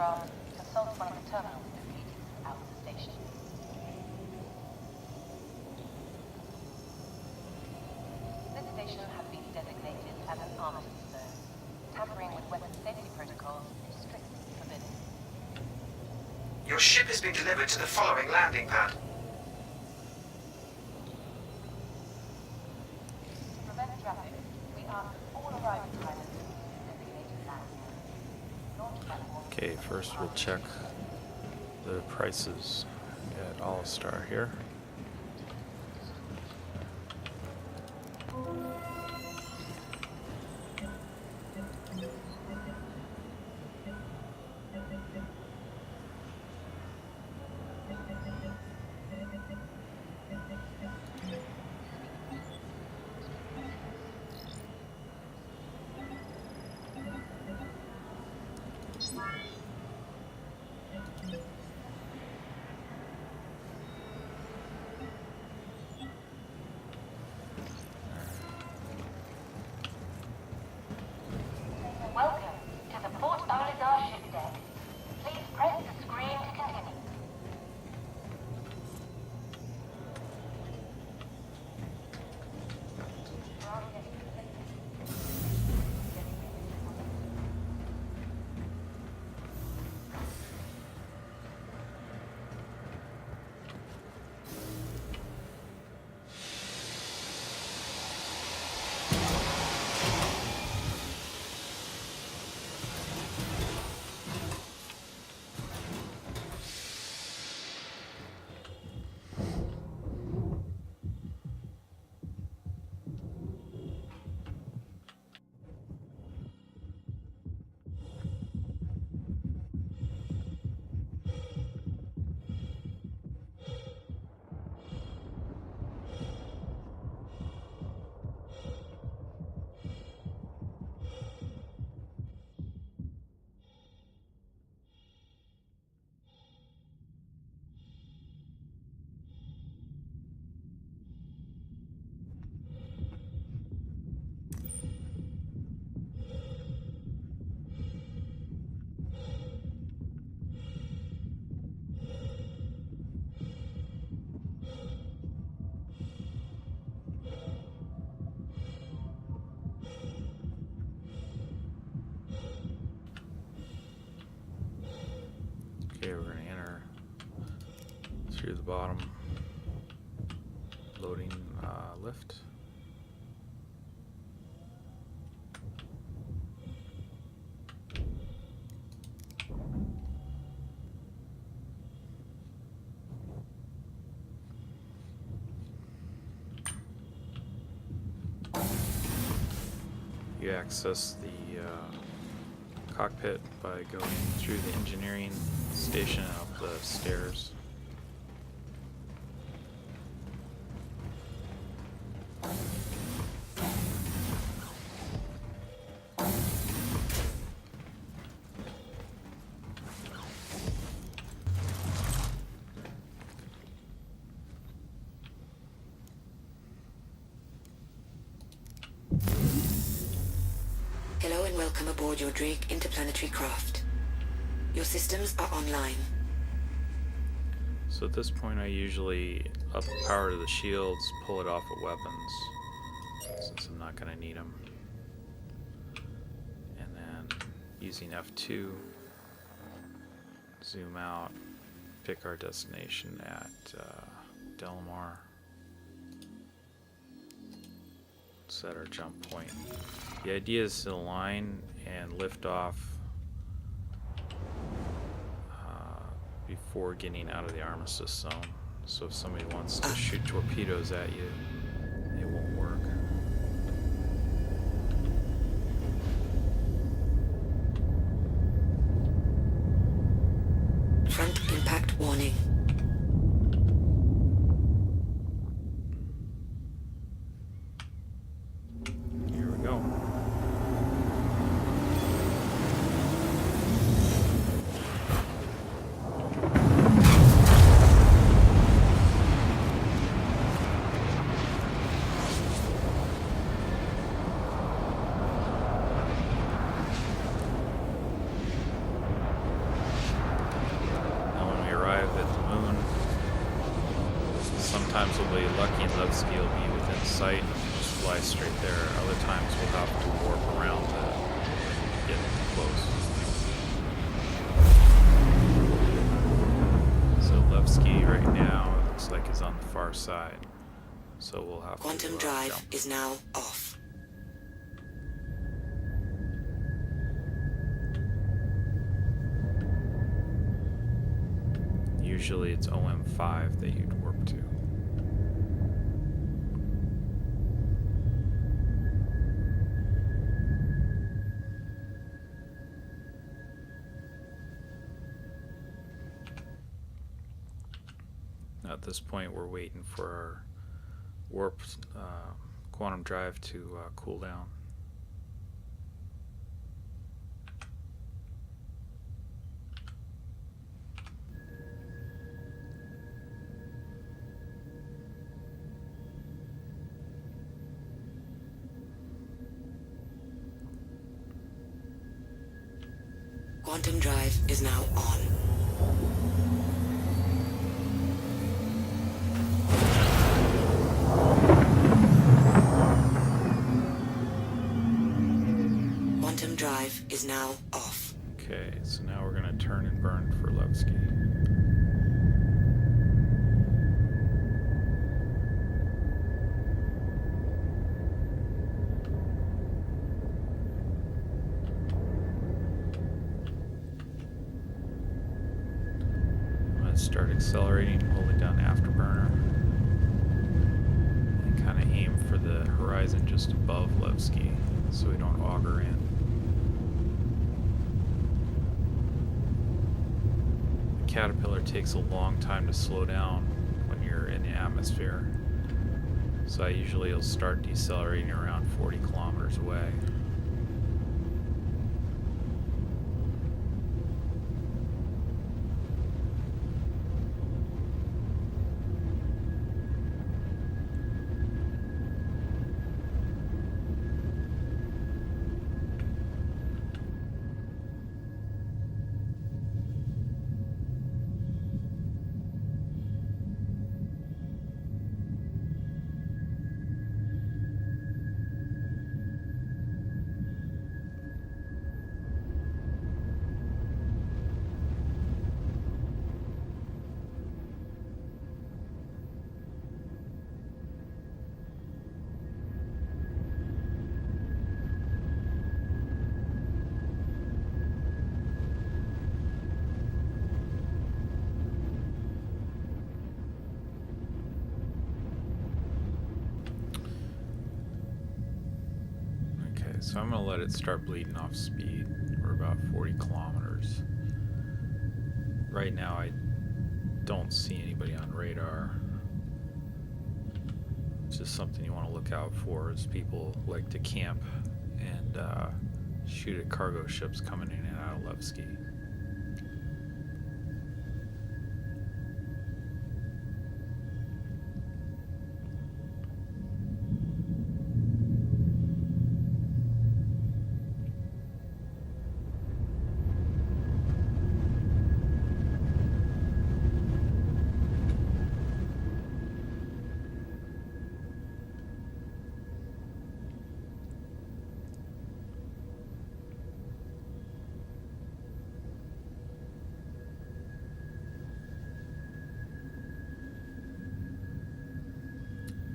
spacecraft consult one of the terminals leading out of the station. This station has been designated as an armistice zone. Tampering with weapons safety protocols is strictly forbidden. Your ship has been delivered to the following landing pad. To prevent traffic, we ask all arriving pilots to use designated landing areas. Launch platform. Okay, first we'll check the prices at Olisar here. Welcome to the Port Olisar ship deck. Please press the screen to continue. Okay, we're going to enter through the bottom loading lift. You access the cockpit by going through the engineering station and up the stairs. Hello and welcome aboard your Drake interplanetary craft. Your systems are online. So at this point I usually up the power to the shields, pull it off of weapons, since I'm not going to need them. And then using F2, zoom out, pick our destination at Delamar. Set our jump point. The idea is to align and lift off before getting out of the armistice zone. So if somebody wants to shoot torpedoes at you, it won't work. Front impact warning. Here we go. Levski will be within sight and just fly straight there. Other times we'll have to warp around to get close. So Levski right now, it looks like, is on the far side. So we'll have Quantum to drive jump. is now off. Usually it's OM5 that you'd warp to. At this point, we're waiting for our warp quantum drive to cool down. Quantum drive is now on. Quantum drive is now off. Okay, so now we're gonna turn and burn for Levski. I'm gonna start accelerating, holding down afterburner, and kind of aim for the horizon just above Levski, so we don't auger in. Caterpillar takes a long time to slow down when you're in the atmosphere, so I usually will start decelerating around 40 kilometers away. So I'm going to let it start bleeding off speed. We're about 40 kilometers. Right now I don't see anybody on radar. It's just something you want to look out for, is people like to camp and shoot at cargo ships coming in and out of Levski.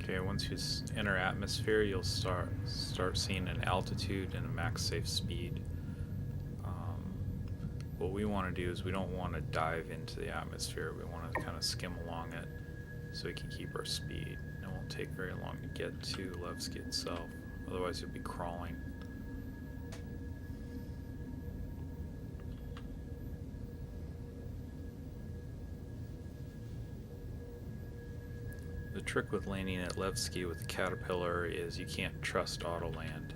Okay, once you enter atmosphere, you'll start seeing an altitude and a max safe speed. What we want to do is we don't want to dive into the atmosphere. We want to kind of skim along it so we can keep our speed. It won't take very long to get to Levski itself. Otherwise, you'll be crawling. The trick with landing at Levski with the Caterpillar is you can't trust auto land.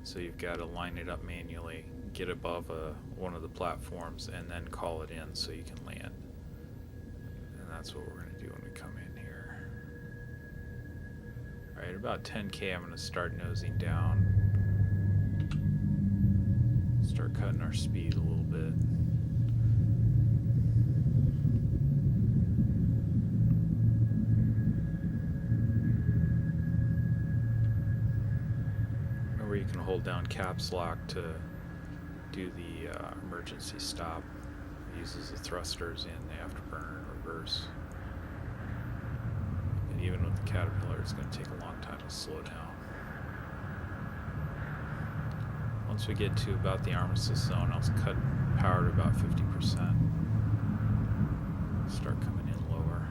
So you've got to line it up manually, get above one of the platforms, and then call it in so you can land. And that's what we're going to do when we come in here. Alright, about 10K I'm going to start nosing down. Start cutting our speed a little bit. where you can hold down caps lock to do the emergency stop. It uses the thrusters in the afterburner in reverse. And even with the Caterpillar, it's going to take a long time to slow down. Once we get to about the armistice zone, I'll cut power to about 50%. Start coming in lower.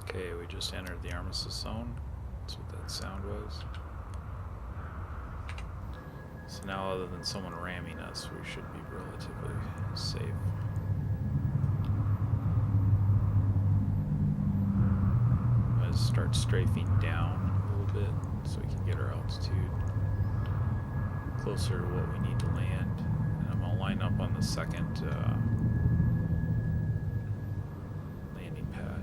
Okay, we just entered the armistice zone. That's what that sound was. So now, other than someone ramming us, we should be relatively safe. I'm going to start strafing down a little bit so we can get our altitude closer to what we need to land. And I'm going to line up on the second landing pad.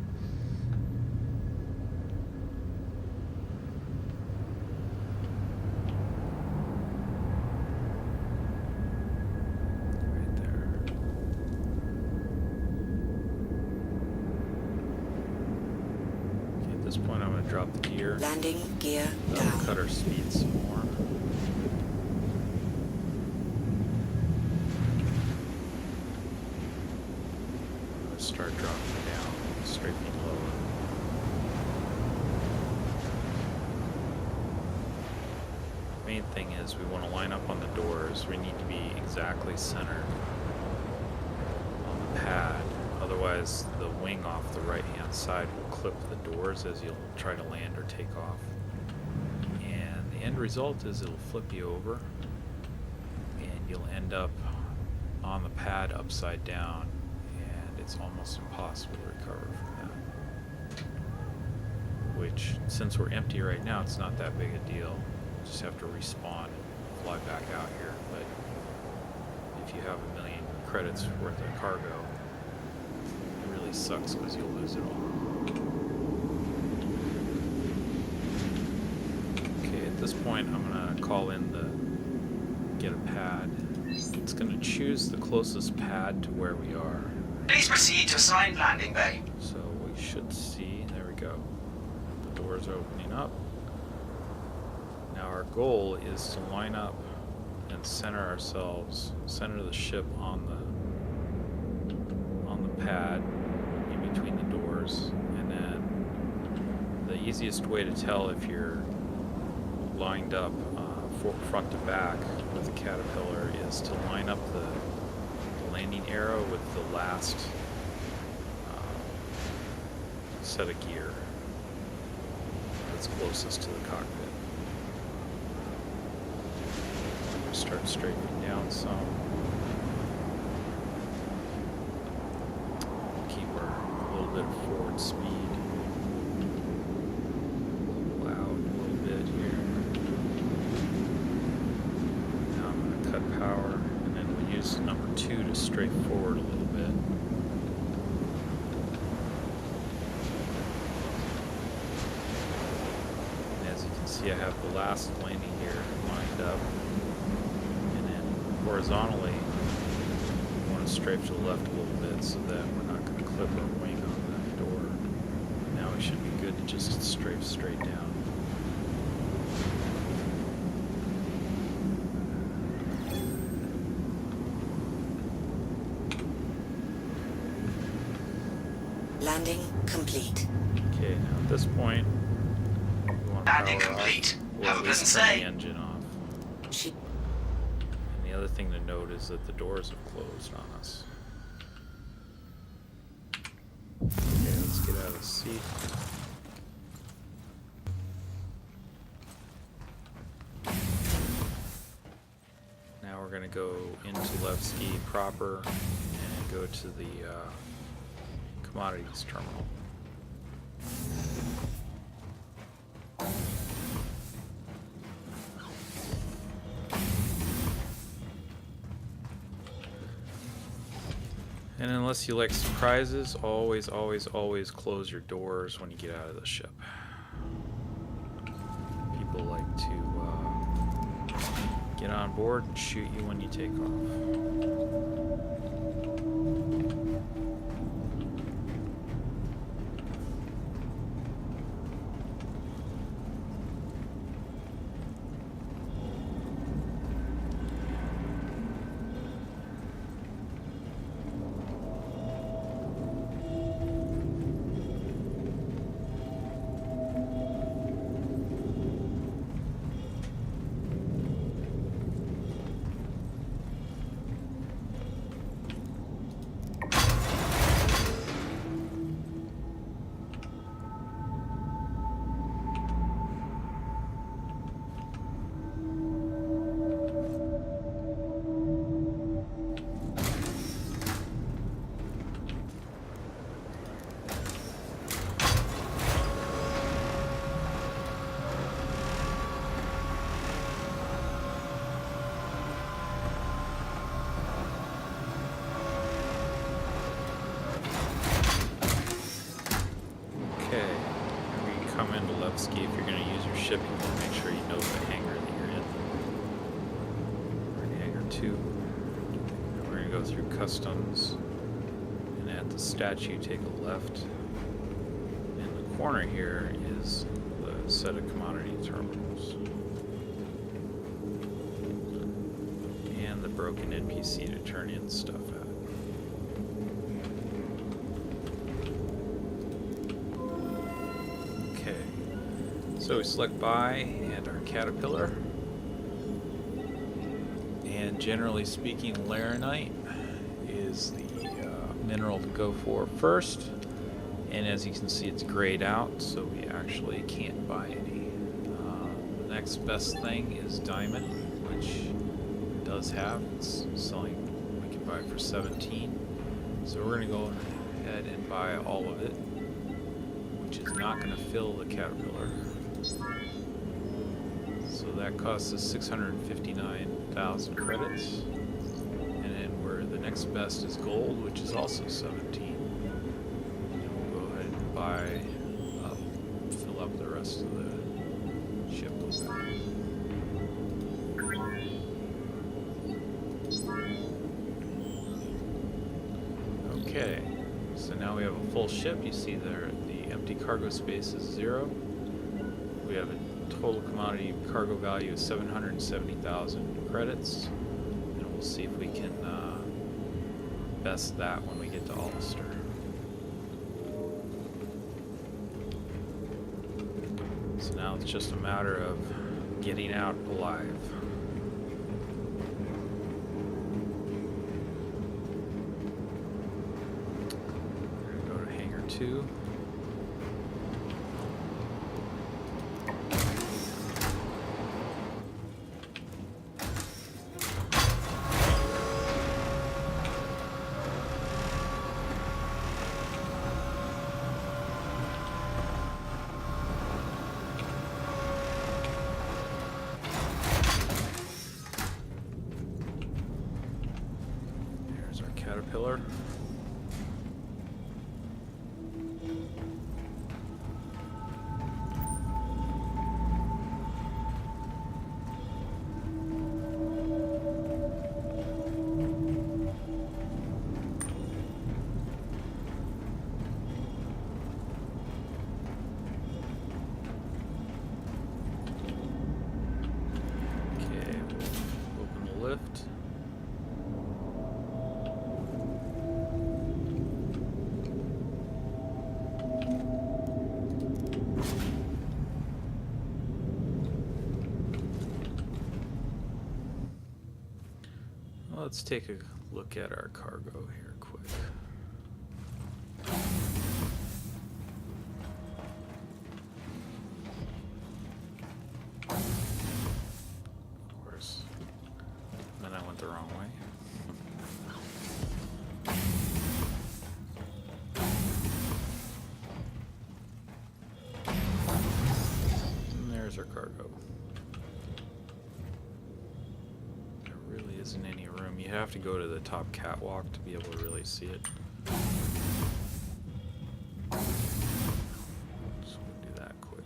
At this point, I'm going to drop the gear. Landing gear That'll down. cut our speed some more. I'm going to start dropping down, strafing lower. Main thing is we want to line up on the doors. We need to be exactly centered on the pad. Otherwise, the wing off the right-hand side will clip the doors as you'll try to land or take off. And the end result is it'll flip you over, and you'll end up on the pad upside down, and it's almost impossible to recover from that. Which, since we're empty right now, it's not that big a deal. Just have to respawn and fly back out here. But if you have 1 million credits worth of cargo, it really sucks because you'll lose it all. Okay, at this point I'm gonna call in the get a pad. It's gonna choose the closest pad to where we are. Please proceed to assigned landing bay. So we should see, there we go. The doors are opening up. Now our goal is to line up and center ourselves, center the ship on the pad in between the doors, and then the easiest way to tell if you're lined up front to back with the Caterpillar is to line up the landing arrow with the last set of gear that's closest to the cockpit. Start straightening down some. Keep our a little bit of forward speed. Loud a little bit here. Now I'm going to cut power, and then we'll use number 2 to strafe forward a little bit. And as you can see, I have the last landing gear lined up. Horizontally, we want to strafe to the left a little bit so that we're not going to clip our wing on that door. Now we should be good to just strafe straight down. Landing complete. Okay, now at this point, we want to Landing power complete. off, or Have a at least pleasant turn stay. the engine off. She The other thing to note is that the doors have closed on us. Okay, let's get out of the seat. Now we're going to go into Levski proper and go to the commodities terminal. And unless you like surprises, always, always, always close your doors when you get out of the ship. people like to get on board and shoot you when you take off. Come into Levski, if you're going to use your ship, you want to make sure you know the hangar that you're in. We're in hangar 2. And we're going to go through customs, and at the statue, take a left. In the corner here is the set of commodity terminals. And the broken NPC to turn in stuff at. So we select buy and our caterpillar, and generally speaking, laranite is the mineral to go for first, and as you can see it's grayed out, so we actually can't buy any. The next best thing is diamond, which it does have. It's selling, we can buy for 17, so we're going to go ahead and buy all of it, which is not going to fill the caterpillar. So that costs us 659,000 credits. And then the next best is gold, which is also 17. And we'll go ahead and buy up, fill up the rest of the ship with that. Okay, so now we have a full ship. You see there the empty cargo space is 0. We have a total commodity cargo value of 770,000 credits, and we'll see if we can best that when we get to Olisar. So now it's just a matter of getting out alive. We're going to go to hangar 2. Caterpillar. Okay, we'll open the lift. Let's take a look at our cargo here quick. Of course. Then I went the wrong way. And there's our cargo. Isn't any room. You have to go to the top catwalk to be able to really see it. So we'll do that quick.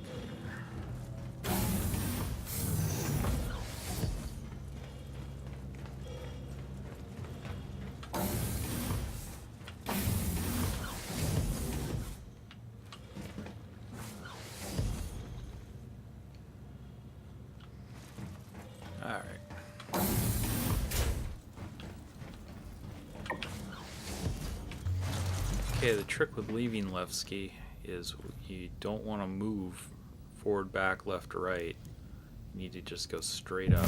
Okay, the trick with leaving Levski is you don't want to move forward, back, left, or right. You need to just go straight up.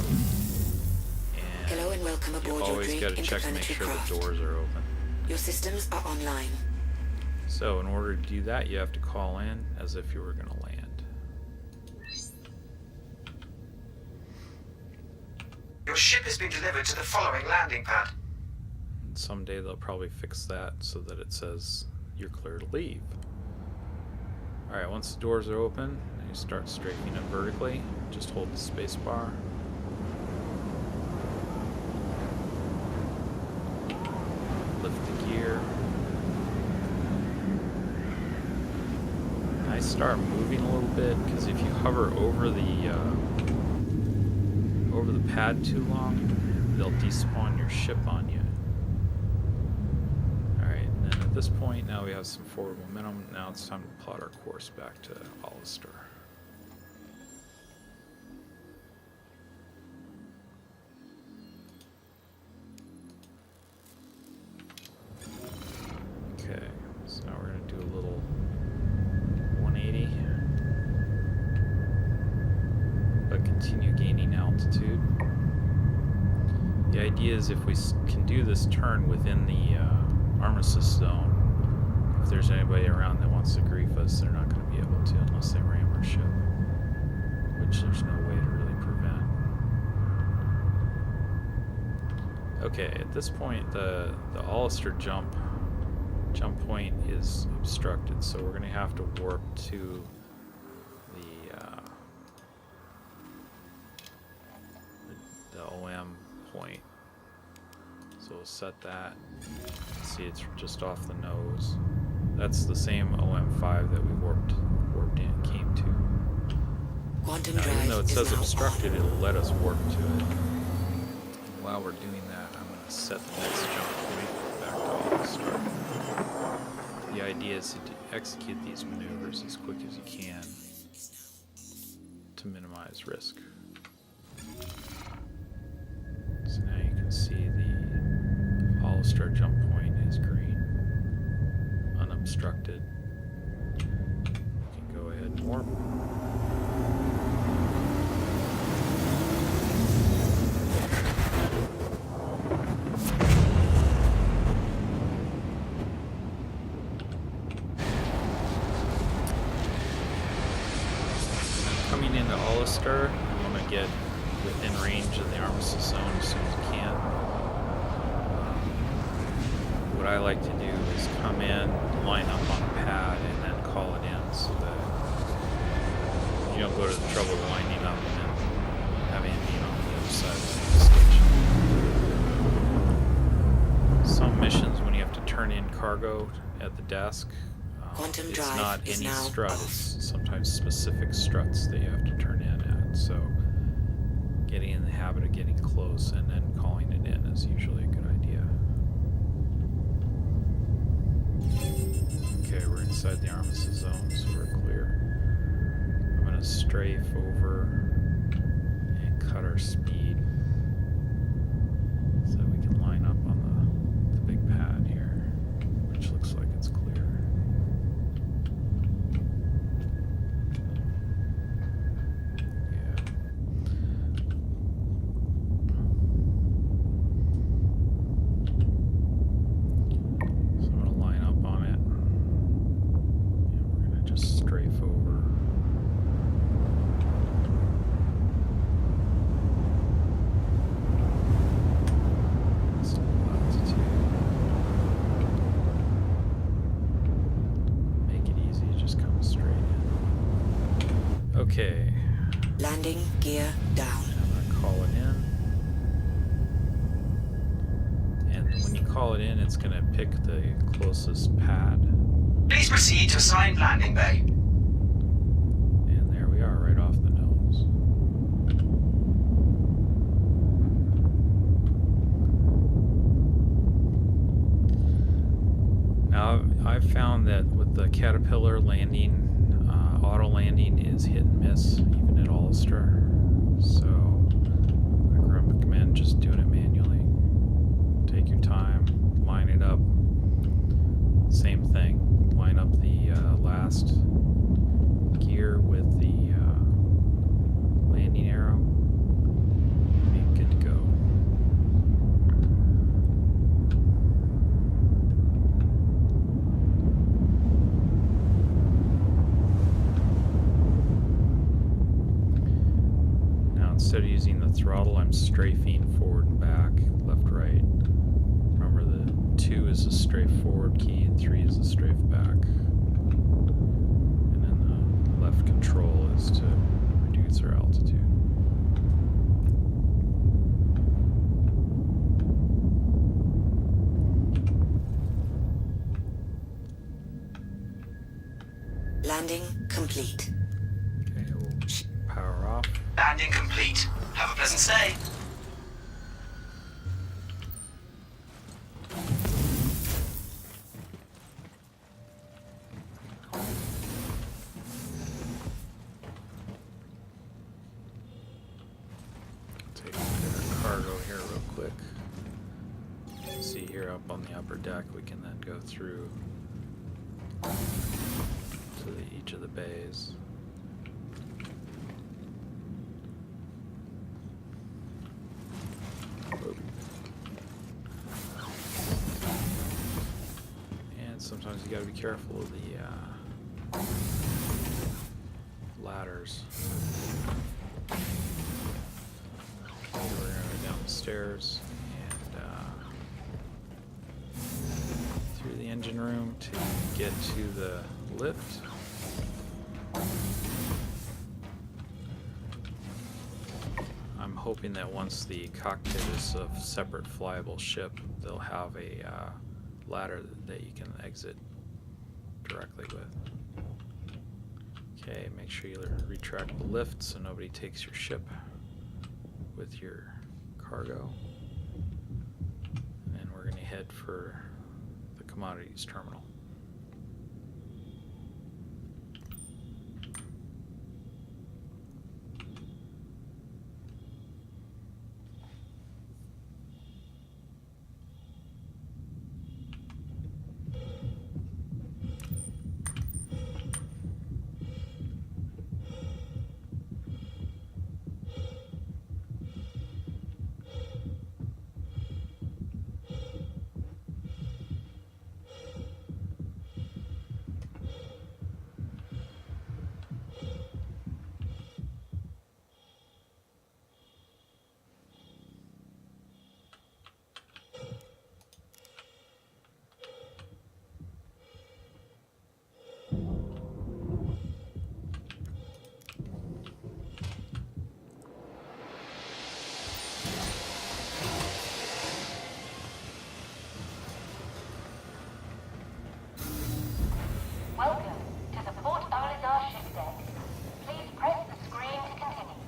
And Hello and welcome you aboard your always got Drake to check to make interplanetary sure craft. the doors are open. Your systems are online. So in order to do that, you have to call in as if you were going to land. Your ship has been delivered to the following landing pad. And someday they'll probably fix that so that it says you're clear to leave. Alright, once the doors are open, and you start strafing it vertically, just hold the space bar. Lift the gear. I start moving a little bit because if you hover over the pad too long, they'll despawn your ship on you. Alright, and then at this point, now we have some forward momentum. Now it's time to plot our course back to Olisar. Okay, so now we're going to do a little 180, but continue gaining altitude. The idea is if we can do this turn within the armistice zone, if there's anybody around that wants to grief us, they're not going to be able to unless they ram our ship, which there's no way to really prevent. Okay, at this point, the Olisar jump point is obstructed, so we're going to have to warp to the OM point. So we'll set that. See, it's just off the nose. That's the same OM5 that we warped in, came to. Quantum Now, drive even though it is says now obstructed, on. it'll let us warp to it. And while we're doing that, I'm going to set the next jump point back to Olisar. The idea is to execute these maneuvers as quick as you can to minimize risk. So now you can see the Olisar jump point is green, unobstructed. We can go ahead and warp. Coming into Olisar, you want to get within range of the armistice zone as soon as you can. What I like to do is come in, line up on a pad, and then call it in so that you don't go to the trouble of lining up and then having it be on the other side of the station. Some missions, when you have to turn in cargo at the desk, Quantum it's drive not is any now strut, off. it's sometimes specific struts that you have to turn in at. So getting in the habit of getting close and then calling it in is usually a good idea. Okay, we're inside the armistice zone, so we're clear. I'm going to strafe over and cut our speed so that we can line up on the big pad here, which looks like it's clear. Okay. Landing gear down. I'm going to call it in. And when you call it in, it's going to pick the closest pad. Please proceed to assigned landing bay. And there we are, right off the nose. Now, I've found that with the Caterpillar landing, auto landing is hit and miss, even at Olisar. So I recommend just doing it manually. Take your time, line it up. Same thing. instead of using the throttle, I'm strafing forward and back, left, right. Remember, the 2 is the strafe forward key and 3 is the strafe back. And then the left control is to reduce our altitude. Landing complete. Okay, we'll power off. Landing complete. Have a pleasant stay. Take a look at our cargo here real quick. You can see here up on the upper deck, we can then go through to each of the bays. And sometimes you gotta be careful of the ladders. Okay, we're gonna go down the stairs and through the engine room to get to the lift. I'm hoping that once the cockpit is a separate flyable ship, they'll have a ladder that you can exit directly with. Okay, make sure you retract the lift so nobody takes your ship with your cargo. And then we're going to head for the commodities terminal. Welcome to the Port Olisar ship deck. Please press the screen to continue.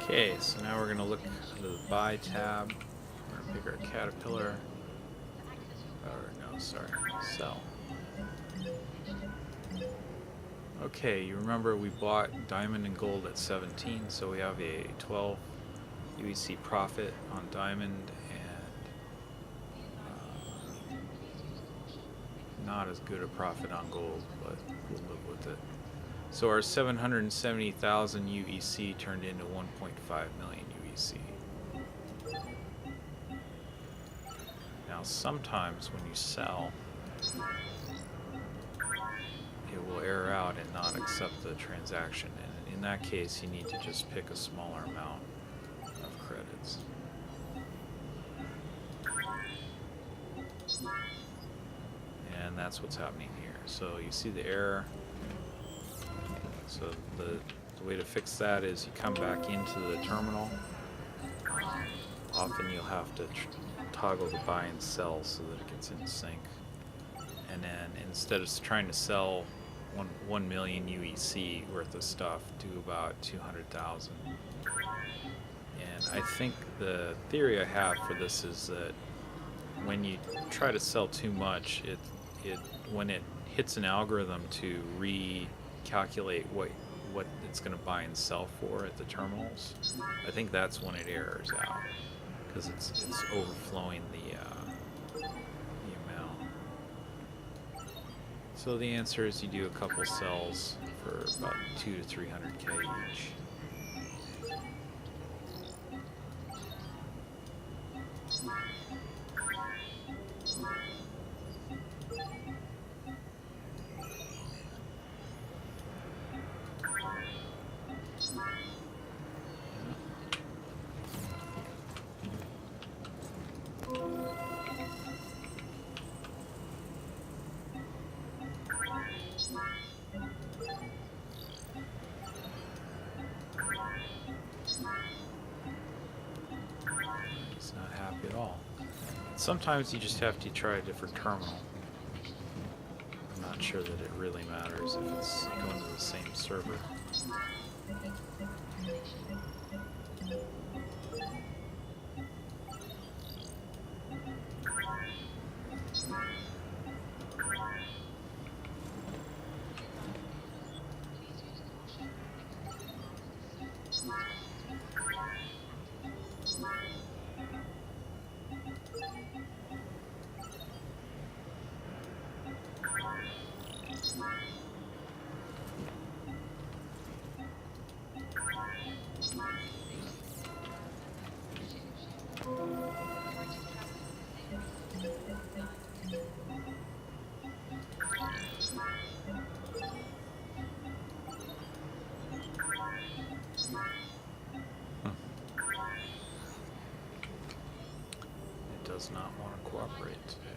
Okay, so now we're going to look under the buy tab. We're going to pick our Caterpillar. Or no, sorry, sell. Okay, you remember we bought diamond and gold at 17, so we have a 12 UEC profit on diamond and not as good a profit on gold, but we'll live with it. So our 770,000 UEC turned into 1.5 million UEC. Now sometimes when you sell, it will error out and not accept the transaction, and in that case you need to just pick a smaller amount of credits. And that's what's happening here. So you see the error. So the way to fix that is you come back into the terminal. Often you'll have to toggle the buy and sell so that it gets in sync. And then instead of trying to sell 1 million UEC worth of stuff, do about 200,000. And I think the theory I have for this is that when you try to sell too much, when it hits an algorithm to recalculate what it's going to buy and sell for at the terminals, I think that's when it errors out, because it's overflowing the amount. So the answer is you do a couple sells for about 200 to 300K each. Sometimes you just have to try a different terminal. I'm not sure that it really matters if it's going to the same server. It does not want to cooperate today.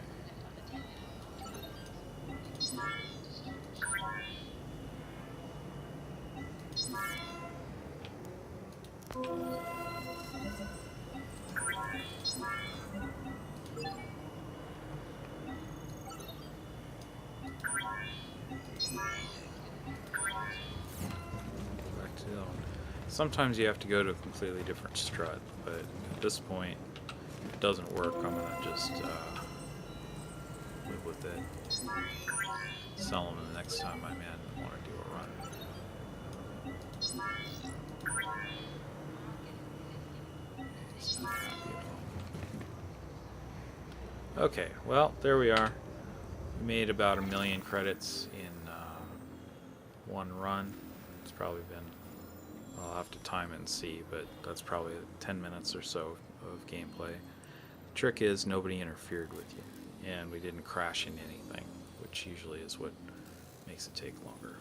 Back to the other one. Sometimes you have to go to a completely different strut, but at this point, if it doesn't work, I'm gonna just live with it. Sell them the next time I'm in and want to do a run. He's not happy at all. Okay, well, there we are. We made about 1 million credits in one run. It's probably been, well, I'll have to time it and see, but that's probably 10 minutes or so of gameplay. The trick is nobody interfered with you, and we didn't crash into anything, which usually is what makes it take longer.